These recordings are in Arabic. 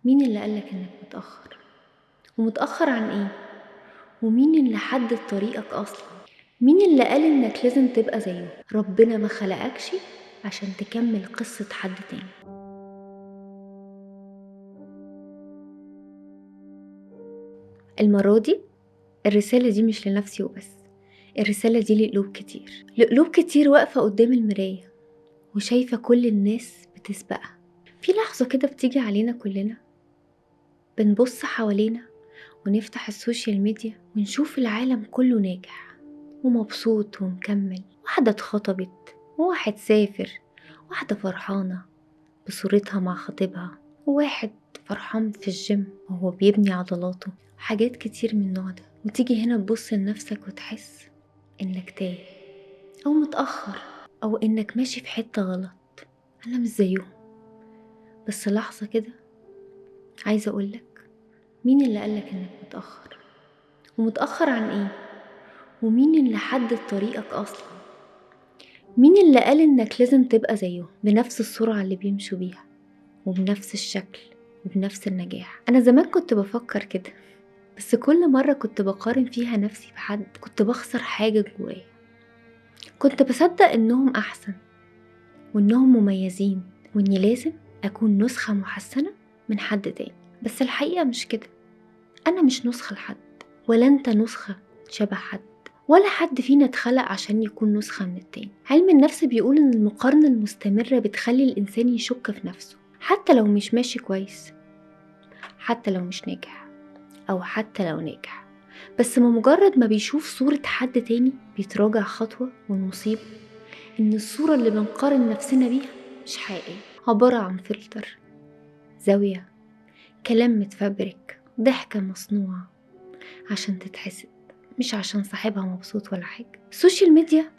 مين اللي قالك انك متأخر؟ ومتأخر عن ايه؟ ومين اللي حدد طريقك اصلا؟ مين اللي قال انك لازم تبقى زيه؟ ربنا ما خلقكش عشان تكمل قصة حد تاني. المرة دي الرسالة دي مش لنفسي وبس، الرسالة دي لقلوب كتير واقفة قدام المراية وشايفة كل الناس بتسبقها. في لحظة كده بتيجي علينا كلنا، بنبص حوالينا ونفتح السوشيال ميديا ونشوف العالم كله ناجح ومبسوط ومكمل، واحدة اتخطبت وواحد سافر، واحدة فرحانة بصورتها مع خطيبها، وواحد فرحان في الجيم وهو بيبني عضلاته، حاجات كتير من النوع ده. وتيجي هنا تبص لنفسك وتحس انك تايه او متأخر او انك ماشي في حتة غلط. انا مش زيهم. بس لحظة كده، عايزة اقولك، مين اللي قالك انك متأخر؟ ومتأخر عن ايه؟ ومين اللي حدد طريقك اصلا؟ مين اللي قال انك لازم تبقى زيهم بنفس السرعة اللي بيمشوا بيها وبنفس الشكل وبنفس النجاح؟ انا زمان كنت بفكر كده، بس كل مرة كنت بقارن فيها نفسي بحد كنت بخسر حاجة جوايا. كنت بصدق انهم احسن وانهم مميزين واني لازم اكون نسخة محسنة من حد تاني. بس الحقيقة مش كده. انا مش نسخة لحد، ولا انت نسخة شبه حد، ولا حد فينا اتخلق عشان يكون نسخة من التاني. علم النفس بيقول ان المقارنة المستمرة بتخلي الانسان يشك في نفسه، حتى لو مش ماشي كويس، حتى لو مش ناجح، او حتى لو ناجح. بس بمجرد ما بيشوف صورة حد تاني بيتراجع خطوة. والمصيبة ان الصورة اللي بنقارن نفسنا بيها مش حقيقية، عبارة عن فلتر، زاوية، كلام متفبرك، ضحكة مصنوعة عشان تتحسد، مش عشان صاحبها مبسوط ولا حاجة. السوشيال ميديا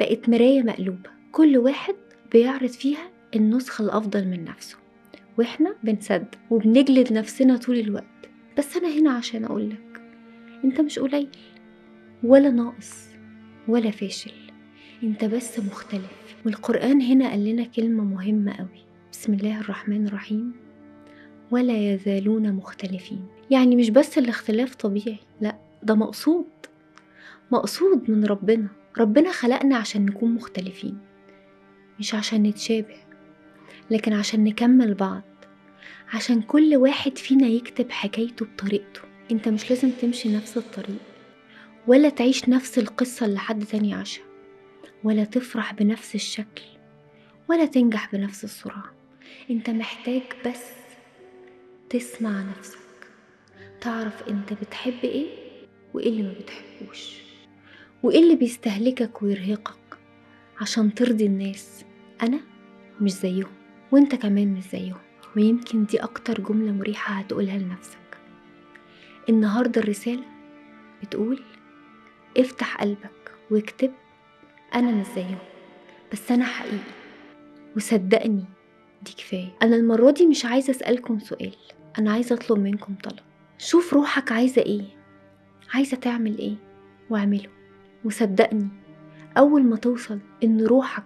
بقت مراية مقلوبة، كل واحد بيعرض فيها النسخة الأفضل من نفسه، واحنا بنصدق وبنجلد نفسنا طول الوقت. بس أنا هنا عشان أقولك، انت مش قليل ولا ناقص ولا فاشل، انت بس مختلف. والقرآن هنا قال لنا كلمة مهمة قوي: بسم الله الرحمن الرحيم، ولا يزالون مختلفين. يعني مش بس الاختلاف طبيعي، لا، ده مقصود من ربنا. ربنا خلقنا عشان نكون مختلفين، مش عشان نتشابه، لكن عشان نكمل بعض، عشان كل واحد فينا يكتب حكايته بطريقته. انت مش لازم تمشي نفس الطريق، ولا تعيش نفس القصة اللي حد تاني عاشها، ولا تفرح بنفس الشكل، ولا تنجح بنفس السرعة. انت محتاج بس تسمع نفسك، تعرف انت بتحب ايه وايه اللي ما بتحبوش، وايه اللي بيستهلكك ويرهقك عشان ترضي الناس. انا مش زيهم، وانت كمان مش زيهم. ويمكن دي اكتر جملة مريحة هتقولها لنفسك النهاردة. الرسالة بتقول: افتح قلبك واكتب: انا مش زيهم، بس انا حقيقي، وصدقني دي كفاية. انا المرة دي مش عايزة اسألكم سؤال، انا عايزة اطلب منكم طلب. شوف روحك عايزة ايه، عايزة تعمل ايه، واعمله. وصدقني اول ما توصل ان روحك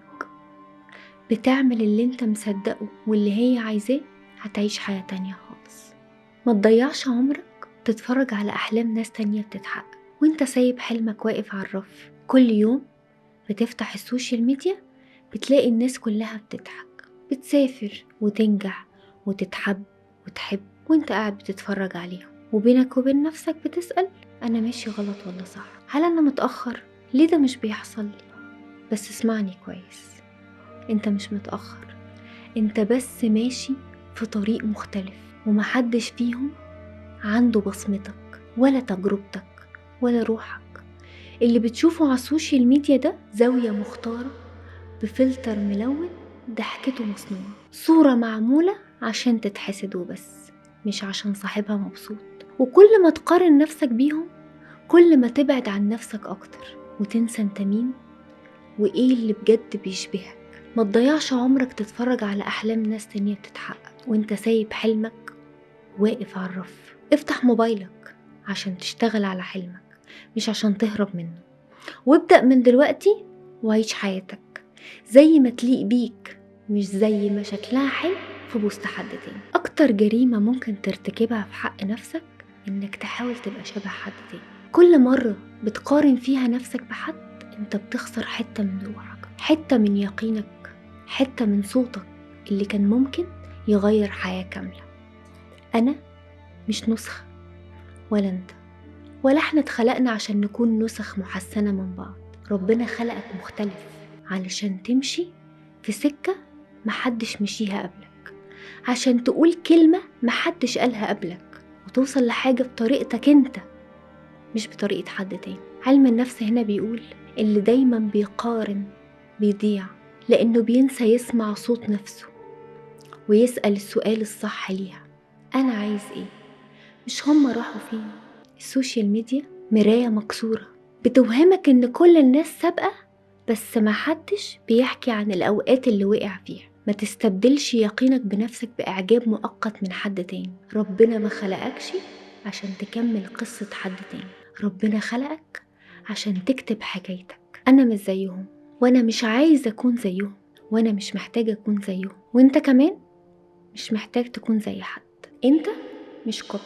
بتعمل اللي انت مصدقه واللي هي عايزاه، هتعيش حياة تانية خالص. ما تضيعش عمرك تتفرج على احلام ناس تانية بتتحقق وانت سايب حلمك واقف على الرف. كل يوم بتفتح السوشيال ميديا بتلاقي الناس كلها بتضحك، بتسافر وتنجح وتتحب وتحب، وانت قاعد بتتفرج عليهم، وبينك وبين نفسك بتسأل: انا ماشي غلط ولا صح؟ هل انا متأخر؟ ليه ده مش بيحصل لي؟ بس اسمعني كويس، انت مش متأخر، انت بس ماشي في طريق مختلف، ومحدش فيهم عنده بصمتك ولا تجربتك ولا روحك. اللي بتشوفه على السوشيال ميديا ده زاوية مختارة بفلتر ملون، ضحكته مصنوعة، صورة معمولة عشان تتحسد وبس، مش عشان صاحبها مبسوط. وكل ما تقارن نفسك بيهم، كل ما تبعد عن نفسك أكتر وتنسى انت مين وإيه اللي بجد بيشبهك. ما تضيعش عمرك تتفرج على أحلام ناس تانية بتتحقق وانت سايب حلمك واقف على الرف. افتح موبايلك عشان تشتغل على حلمك، مش عشان تهرب منه. وابدأ من دلوقتي وعيش حياتك زي ما تليق بيك، مش زي ما شكلها حلو في بوست حد تاني. أكتر جريمة ممكن ترتكبها في حق نفسك إنك تحاول تبقى شبه حد تاني. كل مرة بتقارن فيها نفسك بحد انت بتخسر حتة من روحك، حتة من يقينك، حتة من صوتك اللي كان ممكن يغير حياة كاملة. أنا مش نسخة، ولا انت، ولا احنا اتخلقنا عشان نكون نسخ محسنة من بعض. ربنا خلقك مختلف علشان تمشي في سكة محدش مشيها قبلك، عشان تقول كلمة محدش قالها قبلك، وتوصل لحاجة بطريقتك انت مش بطريقة حد تاني. علم النفس هنا بيقول اللي دايما بيقارن بيضيع، لأنه بينسى يسمع صوت نفسه ويسأل السؤال الصح ليها: أنا عايز إيه؟ مش هما راحوا فين؟ السوشيال ميديا مراية مكسورة بتوهمك إن كل الناس سابقة، بس ما حدش بيحكي عن الأوقات اللي وقع فيها. ما تستبدلش يقينك بنفسك بإعجاب مؤقت من حد تاني. ربنا ما خلقكش عشان تكمل قصة حد تاني، ربنا خلقك عشان تكتب حكايتك. أنا مش زيهم، وأنا مش عايز أكون زيهم، وأنا مش محتاجة أكون زيهم، وأنت كمان مش محتاج تكون زي حد. أنت مش كوبي.